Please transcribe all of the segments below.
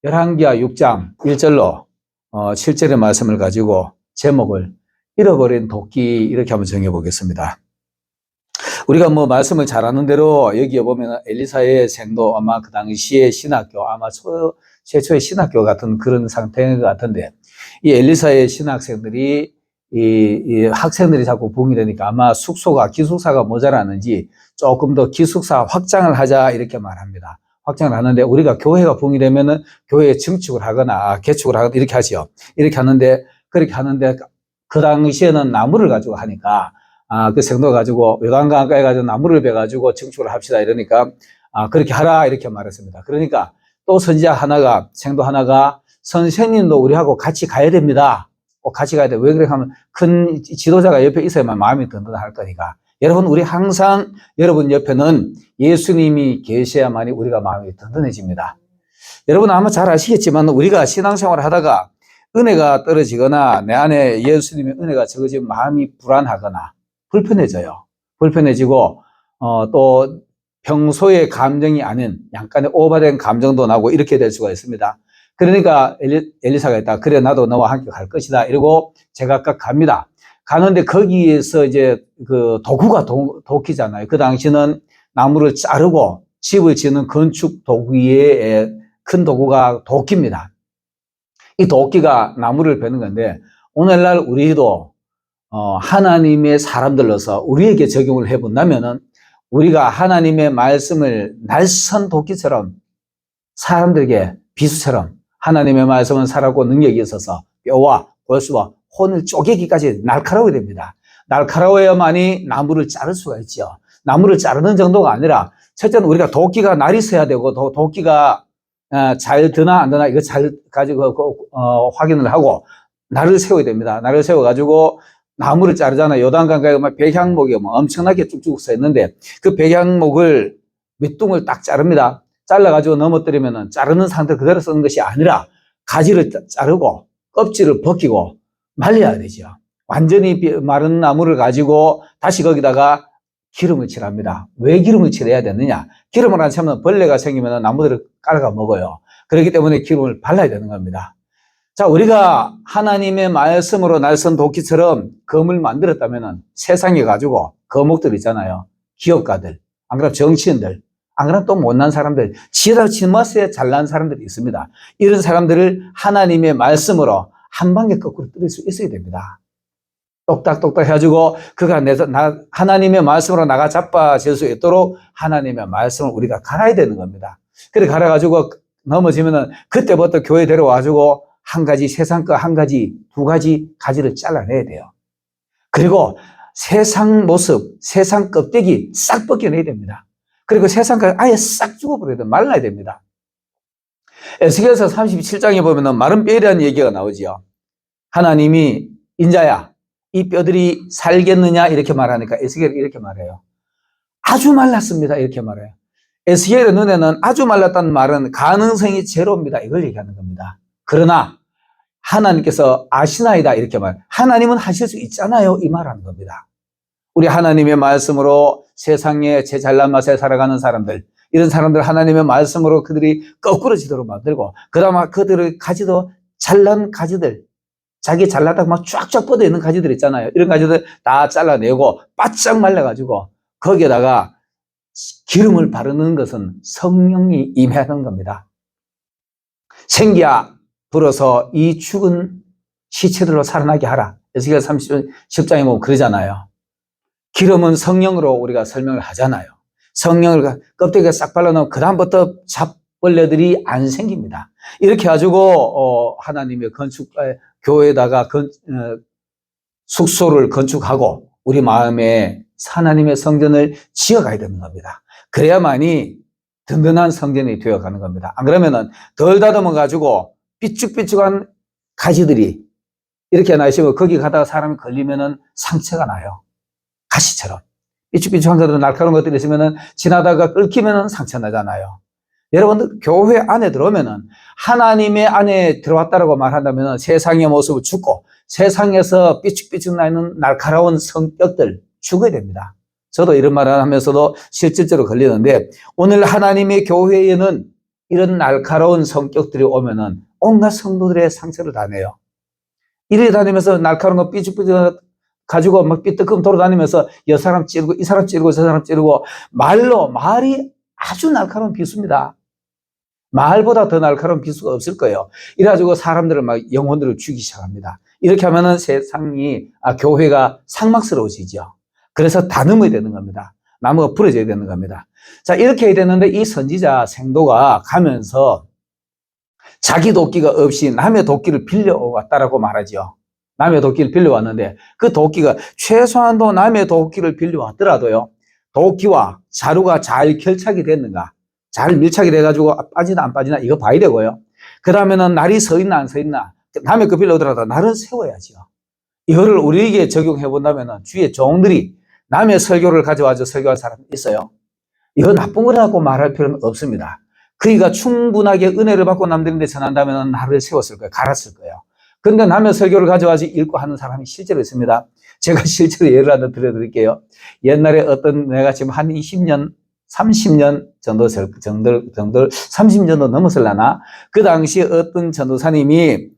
열왕기하 6장 1절로 7절의 말씀을 가지고 제목을 잃어버린 도끼 이렇게 한번 정해보겠습니다. 우리가 말씀을 잘 아는 대로 여기에 보면 엘리사의 생도 아마 그 당시의 신학교, 아마 최초의 신학교 같은 그런 상태인 것 같은데, 이 엘리사의 신학생들이 이 학생들이 자꾸 붕이 되니까 아마 기숙사가 모자라는지 조금 더 기숙사 확장을 하자 이렇게 말합니다. 확장을 하는데, 우리가 교회가 붕이 되면은 교회에 증축을 하거나 개축을 하거나 이렇게 하죠. 그렇게 하는데 그 당시에는 나무를 가지고 하니까 그 생도 가지고 요단강가에 가지고 나무를 베가지고 증축을 합시다 이러니까 그렇게 하라 이렇게 말했습니다. 그러니까 또 생도 하나가 선생님도 우리하고 같이 가야 됩니다. 꼭 같이 가야 돼. 왜 그래 하면 큰 지도자가 옆에 있어야만 마음이 든든할 거니까. 여러분, 우리 항상 여러분 옆에는 예수님이 계셔야만이 우리가 마음이 든든해집니다. 여러분 아마 잘 아시겠지만 우리가 신앙생활을 하다가 은혜가 떨어지거나 내 안에 예수님의 은혜가 적어지면 마음이 불안하거나 불편해지고 또 평소의 감정이 아닌 약간의 오버된 감정도 나고 이렇게 될 수가 있습니다. 그러니까 엘리사가 있다. 그래, 나도 너와 함께 갈 것이다. 이러고 제각각 갑니다. 가는데 거기에서 이제 그 도구가 도끼잖아요. 그 당시는 나무를 자르고 집을 짓는 건축 도구의 큰 도구가 도끼입니다. 이 도끼가 나무를 베는 건데, 오늘날 우리도 하나님의 사람들로서 우리에게 적용을 해본다면은 우리가 하나님의 말씀을 날선 도끼처럼 사람들에게 비수처럼 하나님의 말씀은 살았고 능력이 있어서 뼈와 골수와 혼을 쪼개기까지 날카로워야 됩니다. 날카로워야만이 나무를 자를 수가 있죠. 나무를 자르는 정도가 아니라 첫째는 우리가 도끼가 날이 서야 되고 도끼가 잘 드나 안 드나 이거 잘 가지고 확인을 하고 날을 세워야 됩니다. 날을 세워가지고 나무를 자르잖아요. 요단강가에 백향목이 엄청나게 쭉쭉 서 있는데 그 백향목을 밑둥을 딱 자릅니다. 잘라가지고 넘어뜨리면은 자르는 상태 그대로 쓰는 것이 아니라 가지를 자르고 껍질을 벗기고 말려야 되죠. 완전히 마른 나무를 가지고 다시 거기다가 기름을 칠합니다. 왜 기름을 칠해야 되느냐? 기름을 안 치면 벌레가 생기면 나무들을 깔아가 먹어요. 그렇기 때문에 기름을 발라야 되는 겁니다. 자, 우리가 하나님의 말씀으로 날선 도끼처럼 검을 만들었다면 세상에 가지고 거목들 있잖아요. 기업가들, 안 그러면 정치인들, 안 그러면 또 못난 사람들, 지혜다 지맛에 잘난 사람들이 있습니다. 이런 사람들을 하나님의 말씀으로 한 방에 거꾸로 때릴 수 있어야 됩니다. 똑딱똑딱 해가지고 그가 하나님의 말씀으로 나가 자빠질 수 있도록 하나님의 말씀을 우리가 갈아야 되는 겁니다. 그래 갈아가지고 넘어지면은 그때부터 교회 데려와가지고 한 가지 세상 거 한 가지 두 가지 가지를 잘라내야 돼요. 그리고 세상 모습, 세상 껍데기 싹 벗겨내야 됩니다. 그리고 세상 거 아예 싹 죽어버려야 돼요. 말라야 됩니다. 에스겔서 37장에 보면은 마른 뼈이라는 얘기가 나오죠. 하나님이 인자야, 이 뼈들이 살겠느냐 이렇게 말하니까 에스겔이 이렇게 말해요. 아주 말랐습니다. 이렇게 말해요. 에스겔의 눈에는 아주 말랐다는 말은 가능성이 제로입니다. 이걸 얘기하는 겁니다. 그러나 하나님께서 아시나이다 이렇게 말해요. 하나님은 하실 수 있잖아요. 이 말하는 겁니다. 우리 하나님의 말씀으로 세상에 제 잘난 맛에 살아가는 사람들, 이런 사람들 하나님의 말씀으로 그들이 거꾸러지도록 만들고, 그 다음에 그들의 가지도 잘난 가지들, 자기 잘나다고 막 쫙쫙 뻗어 있는 가지들 있잖아요. 이런 가지들 다 잘라내고 바짝 말라가지고 거기에다가 기름을 바르는 것은 성령이 임하는 겁니다. 생기야 불어서 이 죽은 시체들로 살아나게 하라. 에스겔 30장에 보면 그러잖아요. 기름은 성령으로 우리가 설명을 하잖아요. 성령을 껍데기가 싹 발라놓으면 그다음부터 잡벌레들이 안 생깁니다. 이렇게 해가지고 하나님의 교회에다가 숙소를 건축하고 우리 마음에 하나님의 성전을 지어가야 되는 겁니다. 그래야만이 든든한 성전이 되어가는 겁니다. 안 그러면은 덜 다듬어 가지고 삐쭉삐쭉한 가지들이 이렇게 나시면 거기 가다가 사람이 걸리면은 상처가 나요. 가시처럼. 삐쭉삐쭉한 것들, 날카로운 것들이 있으면은 지나다가 끓기면은 상처 나잖아요. 여러분들 교회 안에 들어오면은 하나님의 안에 들어왔다라고 말한다면은 세상의 모습을 죽고 세상에서 삐쭉삐쭉 나는 날카로운 성격들 죽어야 됩니다. 저도 이런 말을 하면서도 실질적으로 걸리는데 오늘 하나님의 교회에는 이런 날카로운 성격들이 오면은 온갖 성도들의 상처를 다 내요. 이래 다니면서 날카로운 거 삐죽삐죽 가지고 막 삐뚤끔 돌아다니면서 이 사람 찌르고 이 사람 찌르고 저 사람 찌르고 말이 아주 날카로운 비수입니다. 말보다 더 날카로운 비수가 없을 거예요. 이래가지고 사람들을 막 영혼들을 죽이기 시작합니다. 이렇게 하면은 세상이, 교회가 상막스러워지죠. 그래서 다듬어야 되는 겁니다. 나무가 부러져야 되는 겁니다. 자, 이렇게 해야 되는데 이 선지자 생도가 가면서 자기 도끼가 없이 남의 도끼를 빌려왔다라고 말하죠. 남의 도끼를 빌려왔는데 그 도끼가 최소한도 남의 도끼를 빌려왔더라도요. 도끼와 자루가 잘 결착이 됐는가, 잘 밀착이 돼가지고 빠지나 안 빠지나 이거 봐야 되고요. 그 다음에는 날이 서 있나 안 서 있나, 남의 거 빌려오더라도 날은 세워야죠. 이거를 우리에게 적용해 본다면 주위에 종들이 남의 설교를 가져와서 설교할 사람이 있어요. 이거 나쁜 거라고 말할 필요는 없습니다. 그이가 충분하게 은혜를 받고 남들인데 전한다면 나를 세웠을 거예요. 갈았을 거예요. 그런데 남의 설교를 가져와서 읽고 하는 사람이 실제로 있습니다. 제가 실제로 예를 하나 들어드릴게요. 옛날에 어떤, 내가 지금 한 20년, 30년 정도 30년도 넘었을라나? 그 당시에 어떤 전도사님이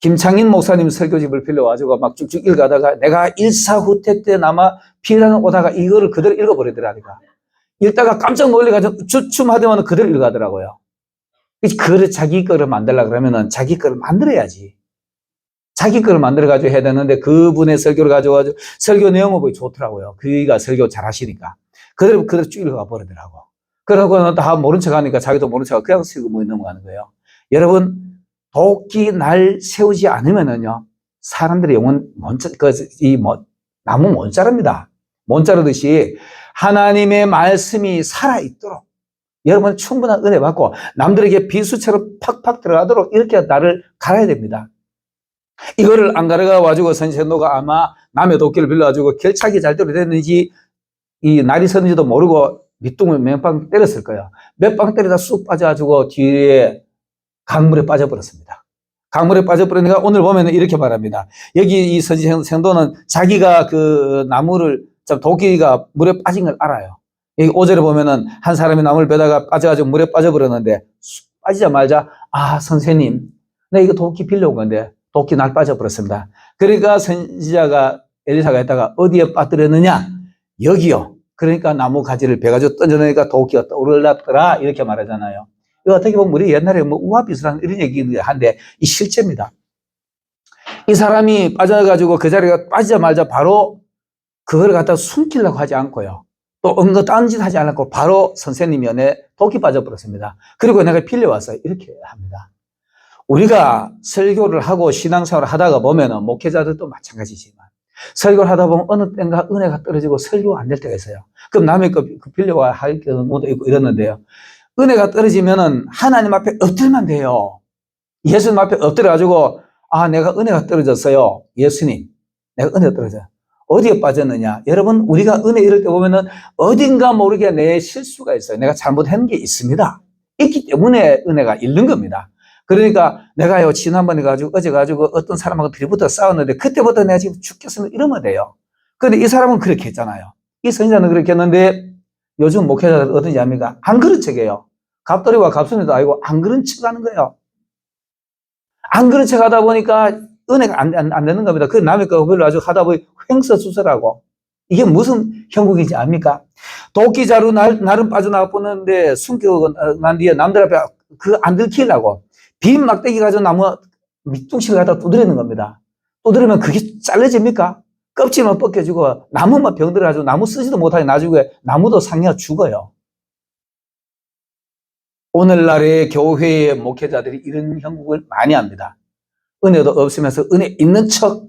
김창인 목사님 설교집을 빌려와가지고 막 쭉쭉 읽어가다가 내가 일사후퇴 때 남아 피라는 오다가 이거를 그대로 읽어버리더라니까. 읽다가 깜짝 놀래가지고 주춤하더만 그대로 읽어가더라고요. 그래, 자기 거를 만들려고 그러면은 자기 거를 만들어야지. 자기 거를 만들어가지고 해야 되는데 그분의 설교를 가져가지고 설교 내용은 보기 좋더라고요. 그가 설교 잘 하시니까. 그대로 쭉 읽어가 버리더라고. 그러고는 다 모른 척 하니까 자기도 모른 척 하고 그냥 슬그머니 넘어가는 거예요. 여러분, 도끼 날 세우지 않으면은요, 사람들의 영혼 나무 못 자랍니다. 못 자르듯이 하나님의 말씀이 살아있도록 여러분 충분한 은혜 받고 남들에게 비수처럼 팍팍 들어가도록 이렇게 나를 갈아야 됩니다. 이거를 안 갈아가 가지고 선지자가 아마 남의 도끼를 빌려가지고 결착이 잘 됐는지 이 날이 섰는지도 모르고 밑둥을 몇 방 때렸을 거예요. 몇 방 때리다 쑥 빠져가지고 뒤에 강물에 빠져버렸습니다. 강물에 빠져버리니까 오늘 보면 이렇게 말합니다. 여기 이 선지 생도는 자기가 그 나무를, 도끼가 물에 빠진 걸 알아요. 여기 5절에 보면은 한 사람이 나무를 베다가 빠져가지고 물에 빠져버렸는데 빠지자마자 선생님, 나 이거 도끼 빌려온 건데 도끼 날 빠져버렸습니다. 그러니까 선지자가 엘리사가 했다가 어디에 빠뜨렸느냐? 여기요. 그러니까 나무 가지를 베가지고 던져놓으니까 도끼가 떠올랐더라 이렇게 말하잖아요. 이거 어떻게 보면 우리 옛날에 우화비스라는 이런 얘기를 한데 이 실제입니다. 이 사람이 빠져가지고 그 자리가 빠지자마자 바로 그걸 갖다 숨기려고 하지 않고요. 또 딴 짓 하지 않고 바로 선생님이 내 도끼 빠져버렸습니다. 그리고 내가 빌려왔어요. 이렇게 합니다. 우리가 설교를 하고 신앙생활을 하다가 보면은 목회자들도 마찬가지지만 설교를 하다 보면 어느 때인가 은혜가 떨어지고 설교가 안 될 때가 있어요. 그럼 남의 거 빌려와 할 경우도 있고 이러는데요. 은혜가 떨어지면은 하나님 앞에 엎드리면 돼요. 예수님 앞에 엎드려가지고 내가 은혜가 떨어졌어요. 예수님, 내가 은혜가 떨어져요. 어디에 빠졌느냐? 여러분, 우리가 은혜 이럴 때 보면은 어딘가 모르게 내 실수가 있어요. 내가 잘못한 게 있습니다. 있기 때문에 은혜가 잃는 겁니다. 그러니까 내가요, 지난번에 어제 어떤 사람하고 들이부터 싸웠는데 그때부터 내가 지금 죽겠으면 이러면 돼요. 그런데 이 사람은 그렇게 했잖아요. 이 선지자는 그렇게 했는데 요즘 목회자들 어떤지 압니까? 안 그런 척해요. 갑돌이와 갑순이도 아니고 안 그런 척 하는 거예요. 안 그런 척 하다 보니까 은혜가 안 되는 겁니다. 그 남의 거 별로 아주 하다 보니 횡설수설하고 이게 무슨 형국인지 압니까? 도끼 자루 날은 빠져나가 보는데 숨기고 난 뒤에 남들 앞에 안 들키려고 빈 막대기 가지고 나무 밑둥실을 갖다 두드리는 겁니다. 두드리면 그게 잘라집니까? 껍질만 벗겨지고 나무만 병들어가지고 나무 쓰지도 못하게 나중에 나무도 상해가 죽어요. 오늘날의 교회의 목회자들이 이런 형국을 많이 합니다. 은혜도 없으면서 은혜 있는 척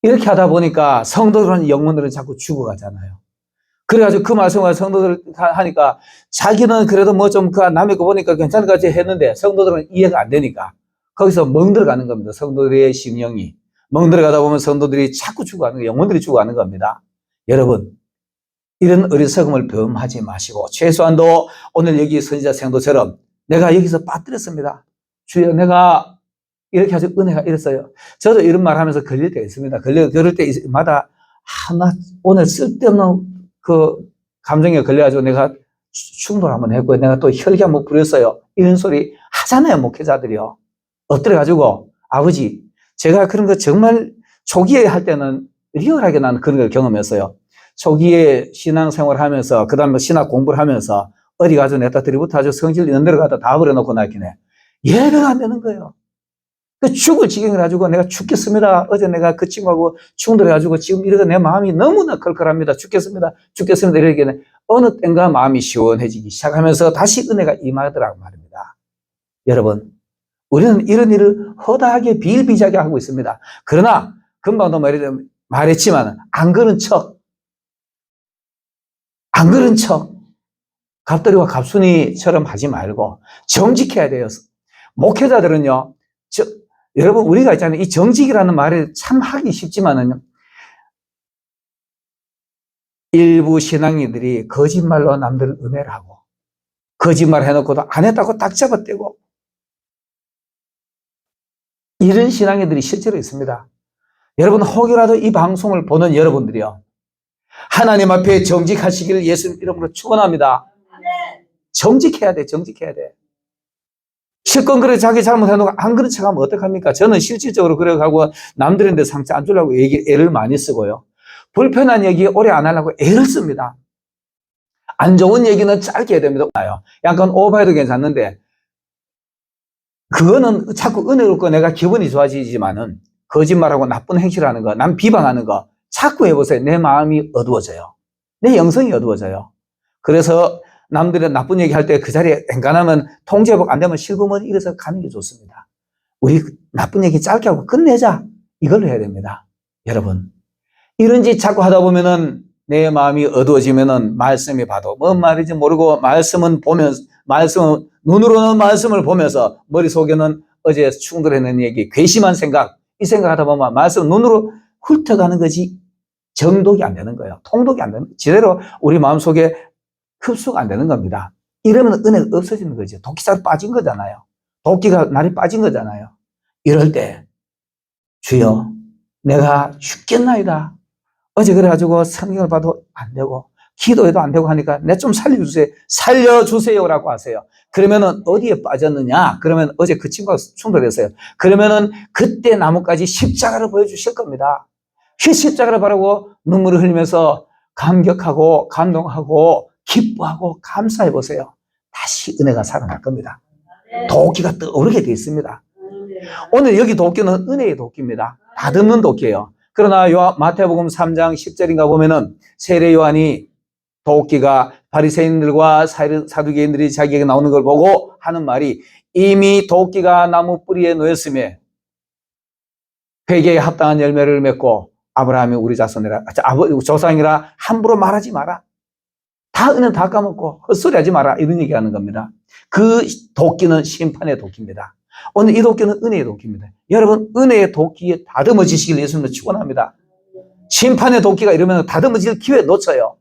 이렇게 하다 보니까 성도들은 영혼들은 자꾸 죽어가잖아요. 그래가지고 그 말씀을 성도들 하니까 자기는 그래도 남의 거 보니까 괜찮을 것 같이 했는데 성도들은 이해가 안 되니까 거기서 멍들어가는 겁니다. 성도들의 심령이 멍들어가다 보면 성도들이 자꾸 죽어가는 거예요. 영혼들이 죽어가는 겁니다. 여러분, 이런 어리석음을 범하지 마시고 최소한도 오늘 여기 선지자 생도처럼 내가 여기서 빠뜨렸습니다. 주여, 내가 이렇게 아주 은혜가 이랬어요. 저도 이런 말 하면서 걸릴 때가 있습니다. 그럴 때마다 나 오늘 쓸데없는 그 감정에 걸려가지고 내가 충돌 한번 했고, 내가 또 혈기 한번 부렸어요. 이런 소리 하잖아요, 목회자들이요. 엎드려가지고, 아버지, 제가 그런 거 정말 초기에 할 때는 리얼하게 나는 그런 걸 경험했어요. 초기에 신앙생활 하면서, 그 다음에 신학 공부를 하면서, 어디 가서 내가 들이부터 성질 있는 데로 가다 다 버려놓고 나기네. 예배가 안 되는 거예요. 그 죽을 지경을 가지고 내가 죽겠습니다. 어제 내가 그 친구하고 충돌해가지고 지금 이러고 내 마음이 너무나 컬컬합니다. 죽겠습니다. 죽겠습니다. 이러기에 어느 땐가 마음이 시원해지기 시작하면서 다시 은혜가 임하더라고 말입니다. 여러분, 우리는 이런 일을 허다하게 비일비재하게 하고 있습니다. 그러나 금방도 말했지만 안 그런 척, 갑돌이와 갑순이처럼 하지 말고 정직해야 돼요. 목회자들은요, 여러분, 우리가 있잖아요. 이 정직이라는 말을 참 하기 쉽지만은요, 일부 신앙인들이 거짓말로 남들을 음해를 하고, 거짓말 해놓고도 안 했다고 딱 잡아떼고, 이런 신앙인들이 실제로 있습니다. 여러분, 혹여라도 이 방송을 보는 여러분들이요, 하나님 앞에 정직하시기를 예수님 이름으로 축원합니다. 정직해야 돼, 정직해야 돼. 실컷 그래 자기 잘못해놓고 안 그런 척하면 어떡합니까? 저는 실질적으로 그래가고 남들한테 상처 안 주려고 애를 많이 쓰고요. 불편한 얘기 오래 안 하려고 애를 씁니다. 안 좋은 얘기는 짧게 해야 됩니다. 약간 오버해도 괜찮는데 그거는 자꾸 은혜롭고 내가 기분이 좋아지지만은 거짓말하고 나쁜 행실을 하는 거, 남 비방하는 거 자꾸 해보세요. 내 마음이 어두워져요. 내 영성이 어두워져요. 그래서 남들의 나쁜 얘기 할 때 그 자리에 엔간하면 통제복 안 되면 실부모니 이래서 가는 게 좋습니다. 우리 나쁜 얘기 짧게 하고 끝내자. 이걸로 해야 됩니다. 여러분, 이런 짓 자꾸 하다 보면은 내 마음이 어두워지면은 말씀이 봐도 뭔 말인지 모르고 눈으로는 말씀을 보면서 머릿속에는 어제 충돌했는 얘기, 괘씸한 생각, 이 생각하다 보면 말씀 눈으로 훑어가는 거지 정독이 안 되는 거예요. 통독이 안 되는 거예요. 제대로 우리 마음속에 흡수가 안 되는 겁니다. 이러면 은혜가 없어지는 거죠. 도끼살 빠진 거잖아요. 도끼가 날이 빠진 거잖아요. 이럴 때 주여 내가 죽겠나이다. 어제 그래가지고 성경을 봐도 안 되고 기도해도 안 되고 하니까 내 좀 살려주세요. 살려주세요라고 하세요. 그러면은 어디에 빠졌느냐? 그러면 어제 그 친구가 충돌했어요. 그러면은 그때 나뭇가지 십자가를 보여주실 겁니다. 그 십자가를 바라고 눈물을 흘리면서 감격하고 감동하고 기뻐하고 감사해 보세요. 다시 은혜가 살아날 겁니다. 도끼가 떠오르게 되어 있습니다. 오늘 여기 도끼는 은혜의 도끼입니다. 다듬는 도끼예요. 그러나 마태복음 3장 10절인가 보면은 세례 요한이 도끼가 바리새인들과 사두개인들이 자기에게 나오는 걸 보고 하는 말이 이미 도끼가 나무 뿌리에 놓였으며 회개에 합당한 열매를 맺고 아브라함이 우리 자손이라 조상이라 함부로 말하지 마라. 다 은혜 다 까먹고 헛소리 하지 마라. 이런 얘기하는 겁니다. 그 도끼는 심판의 도끼입니다. 오늘 이 도끼는 은혜의 도끼입니다. 여러분 은혜의 도끼에 다듬어지시길 예수님을 축원합니다. 심판의 도끼가 이러면 다듬어질 기회 놓쳐요.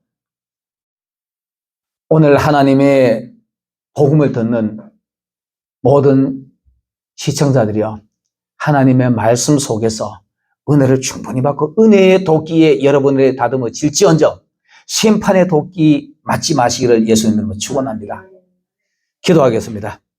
오늘 하나님의 복음을 듣는 모든 시청자들이요, 하나님의 말씀 속에서 은혜를 충분히 받고 은혜의 도끼에 여러분들이 다듬어질지언정 심판의 도끼 맞지 마시기를 예수님으로 축원합니다. 기도하겠습니다.